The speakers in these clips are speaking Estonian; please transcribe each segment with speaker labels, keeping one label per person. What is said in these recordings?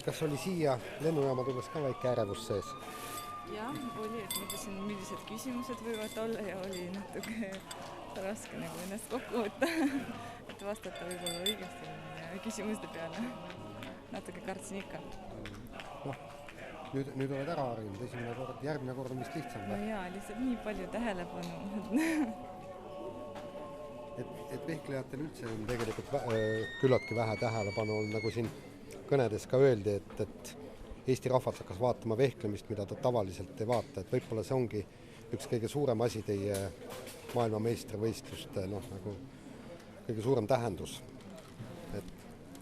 Speaker 1: Kas oli siia lennujaama tulles ka väike ärevus sees?
Speaker 2: Jah, oli, et mõtlesin, millised küsimused võivad olla ja oli natuke raske nagu ennast kokku võtta, et vastata võib-olla õigesti küsimuste peale. Natuke kartsin ikka.
Speaker 1: Noh, nüüd oled ära harjunud, esimene kord, järgmine kord on vist lihtsam.
Speaker 2: No jaa, lihtsalt nii palju tähelepanu.
Speaker 1: Et vehklejatel üldse on tegelikult küllaltki vähe tähelepanu on, nagu siin kõnedes ka öeldi, et Eesti rahvas hakkas vaatama vehklemist, mida ta tavaliselt ei vaata, et võib-olla see ongi üks kõige suurem asi teie maailmameistrivõistluste nagu kõige suurem tähendus, et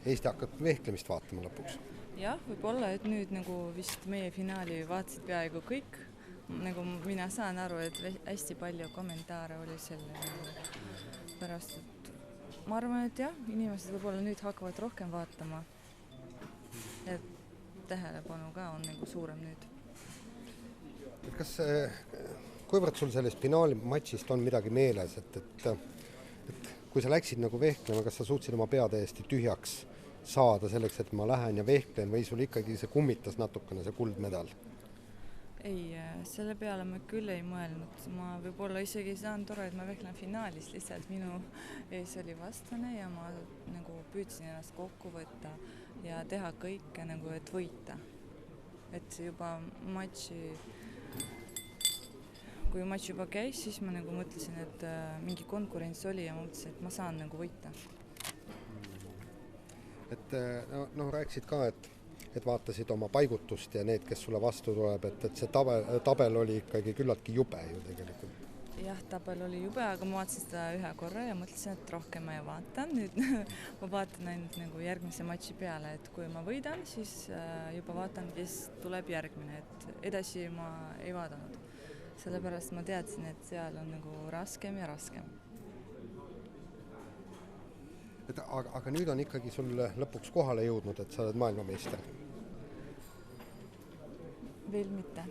Speaker 1: Eesti hakkab vehklemist vaatama lõpuks.
Speaker 2: Jah, võib-olla, et nüüd nagu vist meie finaali vaatasid peaaegu kõik, nagu mina saan aru, et hästi palju kommentaare oli selle pärast, et ma arvan, et jah, inimesed võib-olla nüüd hakkavad rohkem vaatama, et tähelepanu ka on nagu suurem nüüd.
Speaker 1: Kas, kuivõrd sul sellest finaali matšist on midagi meeles, et kui sa läksid nagu vehklema, kas sa suutsid oma pea täiesti tühjaks saada selleks, et ma lähen ja vehklen või sul ikkagi see kummitas natukene, see kuldmedal?
Speaker 2: Ei, selle peale ma küll ei mõelnud. Ma võib-olla isegi saan tore, et ma vehklen finaalis, lihtsalt minu ees oli vastane ja ma nagu püüdsin ennast kokku võtta ja teha kõike nagu, et võita. Et juba kui matš juba käis, siis ma nagu mõtlesin, et mingi konkurents oli ja ma mõtlesin, et ma saan nagu võita.
Speaker 1: Et rääkisid ka, et vaatasid oma paigutust ja need, kes sulle vastu tuleb, et see tabel oli ikkagi küllaltki jube ju tegelikult.
Speaker 2: Jah, tabel oli jube, aga ma vaatasin seda ühe korra ja mõtlesin, et rohkem ma ei vaata. Nüüd ma vaatan ainult nagu järgmise matši peale, et kui ma võidan, siis juba vaatan, kes tuleb järgmine, et edasi ma ei vaadanud. Sellepärast ma teadsin, et seal on nagu raskem ja raskem.
Speaker 1: Aga nüüd on ikkagi sul lõpuks kohale jõudnud, et sa oled maailmameister?
Speaker 2: Veel mitte.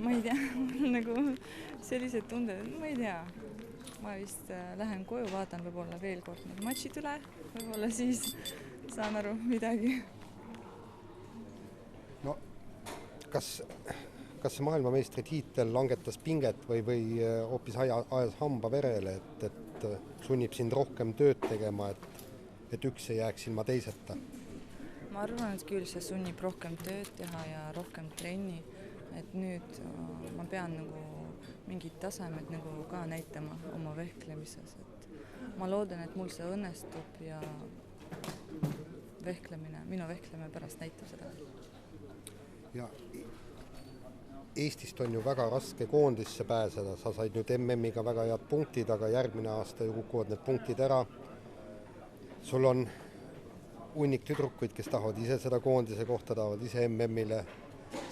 Speaker 2: Ma ei tea, nagu sellised tunded, ma ei tea. Ma vist lähen koju, vaatan võib-olla veel kord need matšid üle, võib-olla siis saan aru midagi. No,
Speaker 1: kas see maailmameistri tiitel langetas pinget või hoopis ajas hamba verele, et sunnib sind rohkem tööd tegema, et üks ei jääks ilma teiseta?
Speaker 2: Ma arvan, et küll see sunnib rohkem tööd teha ja rohkem trenni, et nüüd ma pean nagu mingid tasemed nagu ka näitama oma vehklemises. Et ma loodan, et mul see õnnestub ja minu vehklemine pärast näitab seda.
Speaker 1: Ja Eestist on ju väga raske koondisse pääseda, sa said nüüd MM-iga väga head punktid, aga järgmine aasta ju kukuvad need punktid ära. Sul on hunnik tüdrukuid, kes tahavad ise seda koondise kohta, tahavad ise MM-ile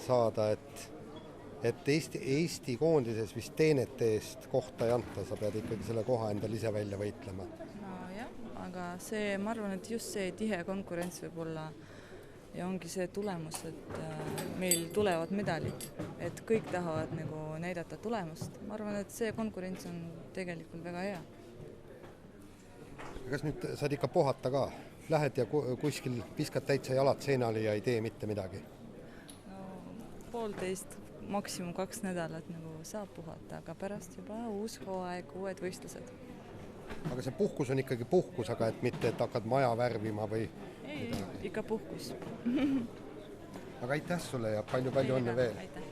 Speaker 1: saada, et Eesti koondises vist teenete eest kohta ei anta, sa pead ikkagi selle koha endal ise välja võitlema.
Speaker 2: No jah, aga ma arvan, et just see tihe konkurents võib olla ja ongi see tulemus, et meil tulevad medalid, et kõik tahavad nagu näidata tulemust. Ma arvan, et see konkurents on tegelikult väga hea.
Speaker 1: Kas nüüd saad ikka puhata ka? Lähed ja kuskil viskad täitsa jalad seinali ja ei tee mitte midagi?
Speaker 2: No, 1,5, maksimum 2 nädalat nagu saab puhata, aga pärast juba uus hooaeg, uued võistlused.
Speaker 1: Aga see puhkus on ikkagi puhkus, aga et mitte, et hakkad maja värvima või?
Speaker 2: Ei, ikka puhkus.
Speaker 1: Aga aitäh sulle ja palju õnne veel!
Speaker 2: Aitäh!